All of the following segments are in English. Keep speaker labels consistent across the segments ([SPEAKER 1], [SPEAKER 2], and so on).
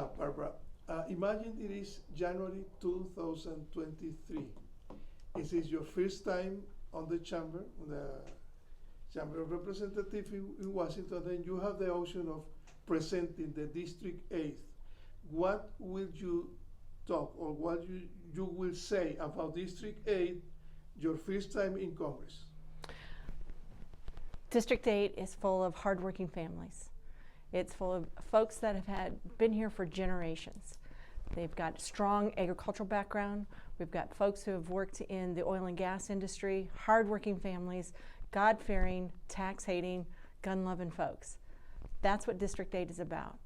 [SPEAKER 1] Barbara, imagine it is January 2023. This is your first time on the Chamber of Representatives in Washington, and you have the option of presenting the District 8. What will you talk or what you will say about District 8, your first time in Congress?
[SPEAKER 2] District 8 is full of hardworking families. It's full of folks that have been here for generations. They've got strong agricultural background. We've got folks who have worked in the oil and gas industry, hardworking families, God-fearing, tax-hating, gun-loving folks. That's what District 8 is about.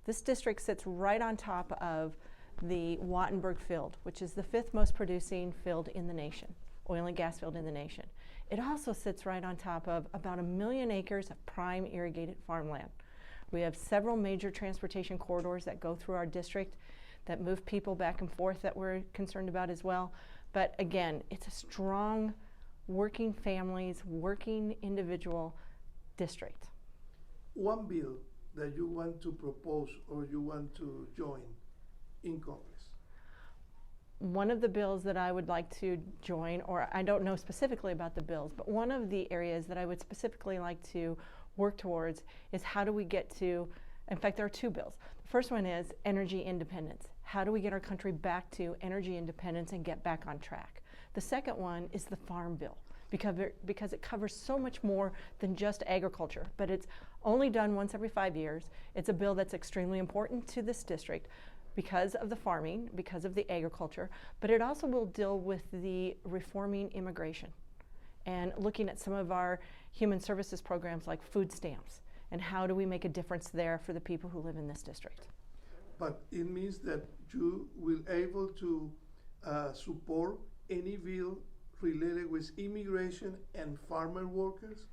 [SPEAKER 2] This district sits right on top of the Wattenberg field, which is the 5th most producing field in the nation, oil and gas field in the nation. It also sits right on top of about 1 million acres of prime irrigated farmland. We have several major transportation corridors that go through our district that move people back and forth that we're concerned about as well. But again, it's a strong, working families, working individual district.
[SPEAKER 1] One bill that you want to propose or you want to join in Congress?
[SPEAKER 2] One of the bills that I would like to join, or I don't know specifically about the bills, but one of the areas that I would specifically like to work towards is how do we get to, in fact there are 2 bills. The first one is energy independence. How do we get our country back to energy independence and get back on track? The second one is the farm bill, because it covers so much more than just agriculture, but it's only done once every 5 years. It's a bill that's extremely important to this district because of the farming, because of the agriculture, but it also will deal with the reforming immigration and looking at some of our human services programs like food stamps and how do we make a difference there for the people who live in this district.
[SPEAKER 1] But it means that you will able to support any bill related with immigration and farmer workers?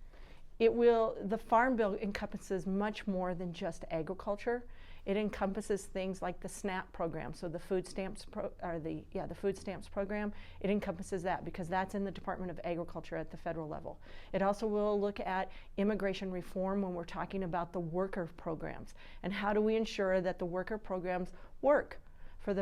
[SPEAKER 2] The farm bill encompasses much more than just agriculture. It encompasses things like the SNAP program, so the food stamps the food stamps program. It encompasses that because that's in the Department of Agriculture at the federal level. It also will look at immigration reform when we're talking about the worker programs and how do we ensure that the worker programs work for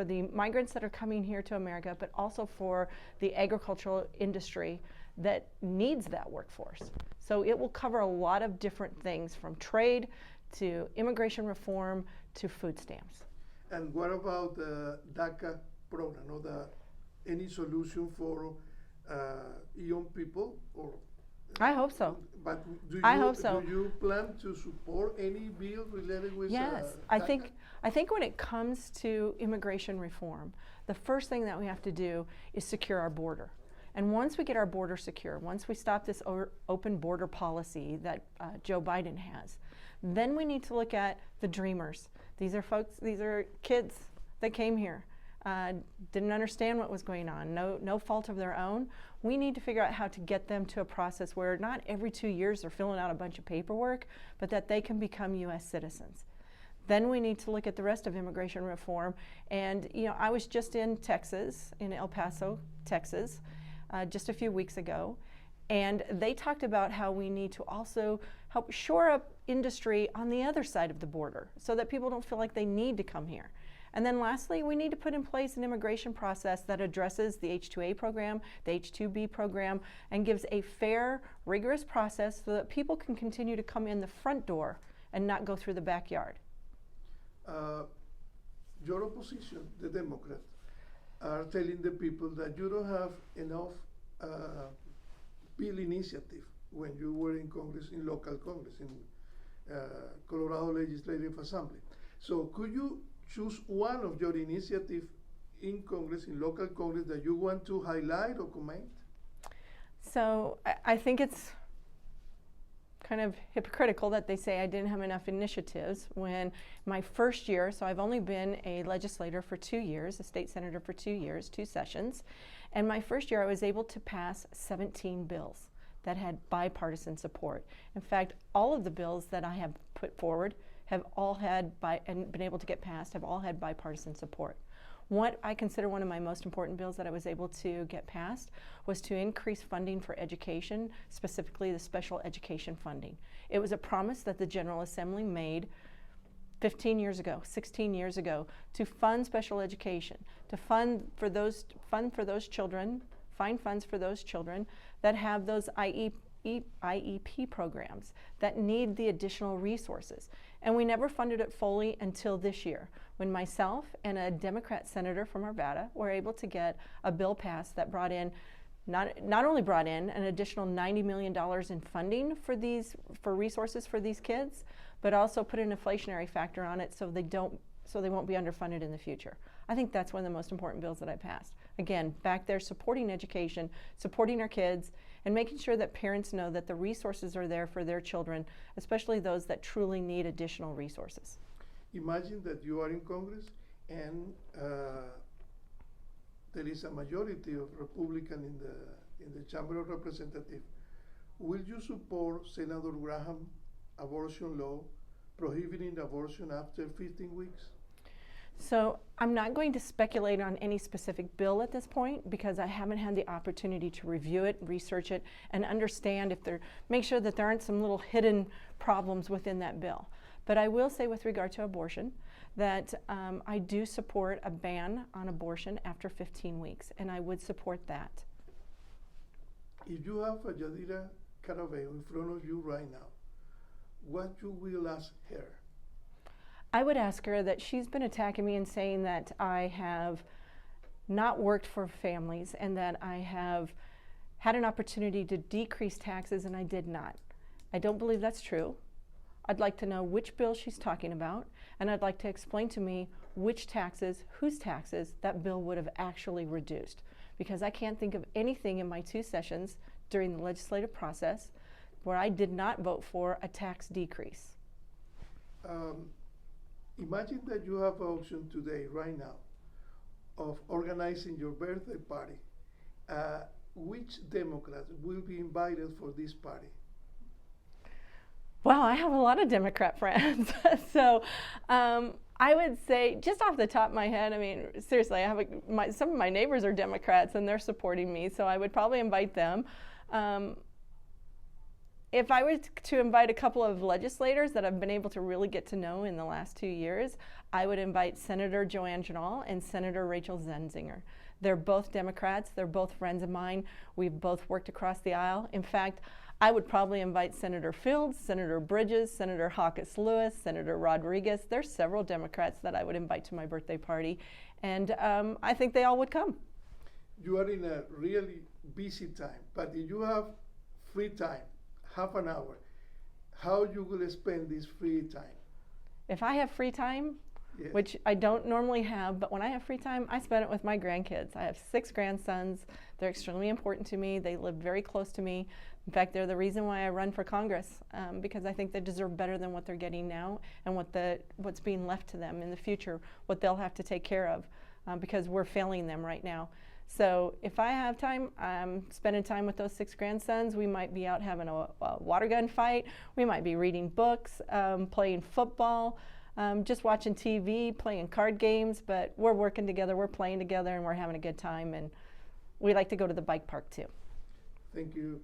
[SPEAKER 2] the migrants that are coming here to America, but also for the agricultural industry that needs that workforce. So it will cover a lot of different things from trade to immigration reform to food stamps.
[SPEAKER 1] And what about the DACA program, or any solution for young people? Or
[SPEAKER 2] I hope so.
[SPEAKER 1] But do you plan to support any bill related with
[SPEAKER 2] Yes,
[SPEAKER 1] DACA?
[SPEAKER 2] I think when it comes to immigration reform, the first thing that we have to do is secure our border. And once we get our border secure, once we stop this open border policy that Joe Biden has, then we need to look at the dreamers. These are kids that came here, didn't understand what was going on, no fault of their own. We need to figure out how to get them to a process where not every 2 years they're filling out a bunch of paperwork, but that they can become U.S. citizens. Then we need to look at the rest of immigration reform. And I was just in Texas, in El Paso, Texas, just a few weeks ago, and they talked about how we need to also help shore up industry on the other side of the border so that people don't feel like they need to come here. And then lastly, we need to put in place an immigration process that addresses the H-2A program, the H-2B program, and gives a fair, rigorous process so that people can continue to come in the front door and not go through the backyard.
[SPEAKER 1] Your opposition, the Democrats, are telling the people that you don't have enough bill initiative when you were in Congress, in local Congress, in Colorado Legislative Assembly. So could you choose one of your initiatives in Congress, in local Congress, that you want to highlight or comment?
[SPEAKER 2] So I think it's kind of hypocritical that they say I didn't have enough initiatives when my first year, so I've only been a legislator for 2 years, a state senator for 2 years, 2 sessions, and my first year I was able to pass 17 bills that had bipartisan support. In fact, all of the bills that I have put forward have all had and been able to get passed have all had bipartisan support. What I consider one of my most important bills that I was able to get passed was to increase funding for education, specifically the special education funding. It was a promise that the General Assembly made 15 years ago, 16 years ago, to fund special education, to fund for those children, find funds for those children that have those IEP programs that need the additional resources. And we never funded it fully until this year, when myself and a Democrat senator from Arvada were able to get a bill passed that brought in, not only brought in an additional $90 million in funding for resources for these kids, but also put an inflationary factor on it so they won't be underfunded in the future. I think that's one of the most important bills that I passed. Again, back there supporting education, supporting our kids, and making sure that parents know that the resources are there for their children, especially those that truly need additional resources.
[SPEAKER 1] Imagine that you are in Congress and there is a majority of Republican in the Chamber of Representatives. Will you support Senator Graham abortion law prohibiting abortion after 15 weeks?
[SPEAKER 2] So I'm not going to speculate on any specific bill at this point because I haven't had the opportunity to review it, research it, and understand make sure that there aren't some little hidden problems within that bill. But I will say with regard to abortion that I do support a ban on abortion after 15 weeks, and I would support that.
[SPEAKER 1] If you have a Yadira Caraveo in front of you right now, what you will ask her?
[SPEAKER 2] I would ask her that she's been attacking me and saying that I have not worked for families and that I have had an opportunity to decrease taxes and I did not. I don't believe that's true. I'd like to know which bill she's talking about, and I'd like to explain to me which taxes, whose taxes, that bill would have actually reduced. Because I can't think of anything in my 2 sessions during the legislative process where I did not vote for a tax decrease.
[SPEAKER 1] Imagine that you have an option today, right now, of organizing your birthday party. Which Democrats will be invited for this party?
[SPEAKER 2] Well, I have a lot of Democrat friends. So I would say, just off the top of my head, I mean, seriously, some of my neighbors are Democrats and they're supporting me, so I would probably invite them. If I were to invite a couple of legislators that I've been able to really get to know in the last 2 years, I would invite Senator Joanne Janal and Senator Rachel Zenzinger. They're both Democrats. They're both friends of mine. We've both worked across the aisle. In fact, I would probably invite Senator Fields, Senator Bridges, Senator Hawkins Lewis, Senator Rodriguez. There's several Democrats that I would invite to my birthday party, and I think they all would come.
[SPEAKER 1] You are in a really busy time, but if you have free time, half an hour, how you will spend this free time?
[SPEAKER 2] If I have free time,
[SPEAKER 1] yes,
[SPEAKER 2] which I don't normally have, but when I have free time, I spend it with my grandkids. I have 6 grandsons. They're extremely important to me. They live very close to me. In fact, they're the reason why I run for Congress, because I think they deserve better than what they're getting now and what's being left to them in the future, what they'll have to take care of, because we're failing them right now. So if I have time, I'm spending time with those 6 grandsons. We might be out having a water gun fight. We might be reading books, playing football, just watching TV, playing card games. But we're working together, we're playing together, and we're having a good time. And we like to go to the bike park too.
[SPEAKER 1] Thank you.